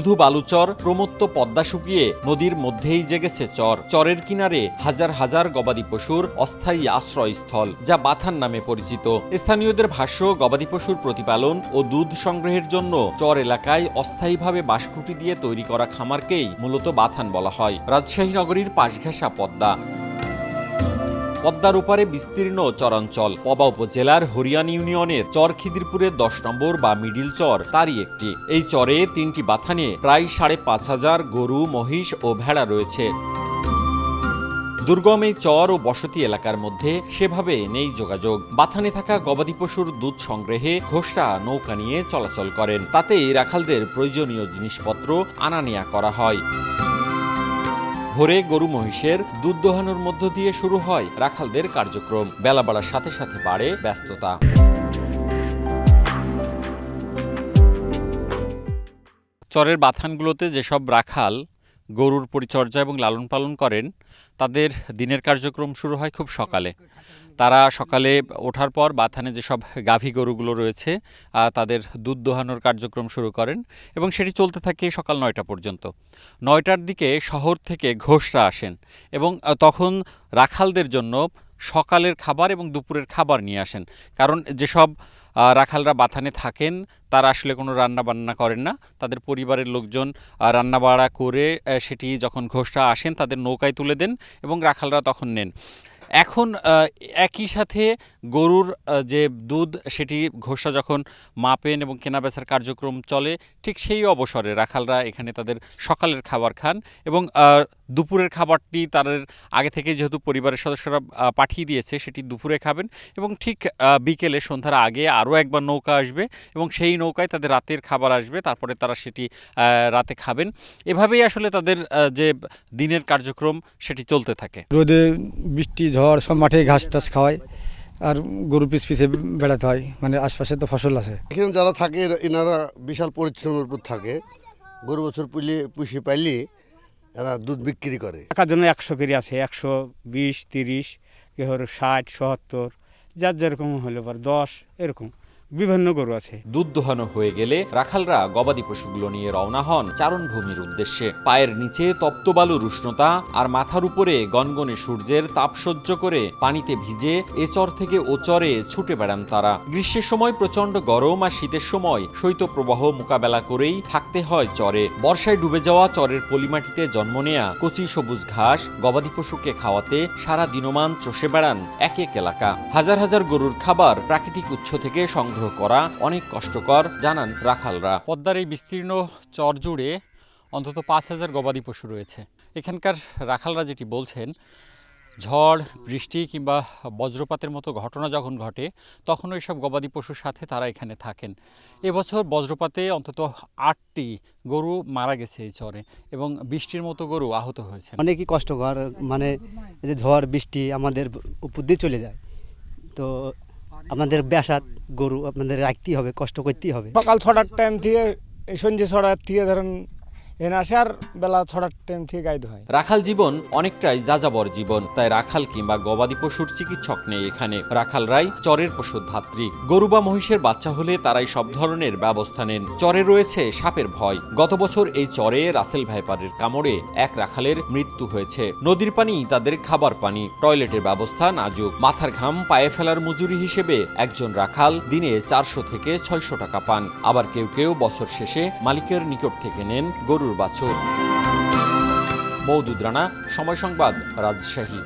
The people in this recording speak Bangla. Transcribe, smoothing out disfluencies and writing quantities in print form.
ধুধু বালুচর প্রমত্ত পদ্মা শুকিয়ে নদীর মধ্যেই জেগেছে চর। চরের কিনারে হাজার হাজার গবাদি পশুর অস্থায়ী আশ্রয়স্থল, যা বাথান নামে পরিচিত। স্থানীয়দের ভাষ্য, গবাদি পশুর প্রতিপালন ও দুধ সংগ্রহের জন্য চর এলাকায় অস্থায়ীভাবে বাঁশখুঁটি দিয়ে তৈরি করা খামারকেই মূলত বাথান বলা হয়। রাজশাহী নগরীর পাশ ঘেঁষা পদ্মা। পদ্মার ওপারে বিস্তীর্ণ চরাঞ্চল। পবা উপজেলার হরিয়ান ইউনিয়নের চর খিদিরপুরের 10 নম্বর বা মিডিল চর তারই একটি। এই চরে 3টি বাথানে প্রায় 5,500 গরু, মহিষ ও ভেড়া রয়েছে। দুর্গম এই চর ও বসতি এলাকার মধ্যে সেভাবে নেই যোগাযোগ। বাথানে থাকা গবাদি পশুর দুধ সংগ্রহে ঘোষরা নৌকা নিয়ে চলাচল করেন। তাতেই রাখালদের প্রয়োজনীয় জিনিসপত্র আনা নেয়া করা হয়। ভোরে গরু মহিষের দুধ দোহানোর মধ্য দিয়ে শুরু হয় রাখালদের কার্যক্রম। বেলা বাড়ার সাথে সাথে বাড়ে ব্যস্ততা। চরের বাথানগুলোতে যেসব রাখাল গরুর পরিচর্যা এবং লালন পালন করেন, তাদের দিনের কার্যক্রম শুরু হয় খুব সকালে। তারা সকালে ওঠার পর বাথানে যেসব গাভী গরুগুলো রয়েছে তাদের দুধ দোহানোর কার্যক্রম শুরু করেন এবং সেটি চলতে থাকে সকাল 9টা পর্যন্ত। 9টার দিকে শহর থেকে ঘোষরা আসেন এবং তখন রাখালদের জন্য সকালের খাবার এবং দুপুরের খাবার নিয়ে আসেন। কারণ যেসব রাখালরা বাথানে থাকেন তারা আসলে কোনো রান্না বান্না করেন না, তাদের পরিবারের লোকজন রান্নাবাড়া করে সেটি যখন ঘোষরা আসেন তাদের নৌকায় তুলে দেন এবং রাখালরা তখন নেন। এখন একই সাথে গরুর যে দুধ সেটি ঘোষা যখন মাপেন এবং কেনাবেচার কার্যক্রম চলে, ঠিক সেই অবসরে রাখালরা এখানে তাদের সকালের খাবার খান এবং দুপুরের খাবারটি তাদের আগে থেকে যেহেতু পরিবারের সদস্যরা পাঠিয়ে দিয়েছে সেটি দুপুরে খাবেন এবং ঠিক বিকেলে সন্ধ্যার আগে আরও একবার নৌকা আসবে এবং সেই নৌকায় তাদের রাতের খাবার আসবে, তারপরে তারা সেটি রাতে খাবেন। এভাবেই আসলে তাদের যে দিনের কার্যক্রম সেটি চলতে থাকে। রোদে বৃষ্টি ঝড় সব মাঠে ঘাস টাস খাওয়ায় আর গরু পিছে বেড়াতে হয়, মানে আশপাশে তো ফসল আছে। এখানে যারা থাকে এনারা বিশাল পরিশ্রমের উপর থাকে। গরু বছর পুষি পাইলে এরা দুধ বিক্রি করে। টাকার জন্য 100 কেজি আছে, 120, 30, কেউ 60, 70, যার যেরকম হলে পর 10, এরকম বিভিন্ন গরু আছে। দুধ দোহানো হয়ে গেলে রাখালরা গবাদি পশুগুলো নিয়ে রওনা হন চারণভূমির উদ্দেশ্যে। পায়ের নিচে তপ্ত বালুর উষ্ণতা আর মাথার উপরে গনগনে সূর্যের তাপ সহ্য করে পানিতে ভিজে এ চর থেকে ও চরে ছুটে বেড়ান তারা। গ্রীষ্মের সময় প্রচন্ড গরম আর শীতের সময় শৈত্যপ্রবাহ মোকাবেলা করেই থাকতে হয় চরে। বর্ষায় ডুবে যাওয়া চরের পলিমাটিতে জন্ম নেয়া কচি সবুজ ঘাস গবাদি পশুকে খাওয়াতে সারা দিনমান চষে বেড়ান এক এক এলাকা। হাজার হাজার গরুর খাবার প্রাকৃতিক উৎস থেকে সংগ্রহ করা অনেক কষ্টকর, জানান রাখালরা। পদ্মার এই বিস্তীর্ণ চর জুড়ে অন্তত 5,000 গবাদি পশু রয়েছে। এখানকার রাখালরা যেটি বলছেন, ঝড় বৃষ্টি কিংবা বজ্রপাতের মতো ঘটনা যখন ঘটে তখন ওই সব গবাদি পশুর সাথে তারা এখানে থাকেন। এবছর বজ্রপাতে অন্তত 8টি গরু মারা গেছে এই চরে এবং 20টির মতো গরু আহত হয়েছে। অনেকই কষ্টকর, মানে যে ঝড় বৃষ্টি আমাদের উপর দিয়ে চলে যায়, তো আমাদের ব্যাসাত গরু আপনাদের রাখতেই হবে, কষ্ট করতেই হবে। সকাল 6টার টাইম থেকে সন্ধ্যে 6টার থেকে ধরেন এখানে আসে আর বেলা 6টার টাইম থেকে গাইতে হয়। রাখাল জীবন অনেকটাই যাযাবর জীবন, তাই রাখাল কিংবা গবাদি পশুর চিকিৎসক নেই এখানে। রাখালরাই চরের পশুর ধাত্রী। গরু বা মহিষের বাচ্চা হলে তারাই সব ধরনের ব্যবস্থা নেন। চরে রয়েছে সাপের ভয়। গত বছর এই চরে রাসেল ভাইপারের কামড়ে এক রাখালের মৃত্যু হয়েছে। নদীর পানি তাদের খাবার পানি, টয়লেটের ব্যবস্থা নাজুক। মাথার ঘাম পায়ে ফেলার মজুরি হিসেবে একজন রাখাল দিনে 400 থেকে 600 টাকা পান। আবার কেউ কেউ বছর শেষে মালিকের নিকট থেকে নেন গরুর বাছুর। মওদুদ রানা, সময় সংবাদ, রাজশাহী।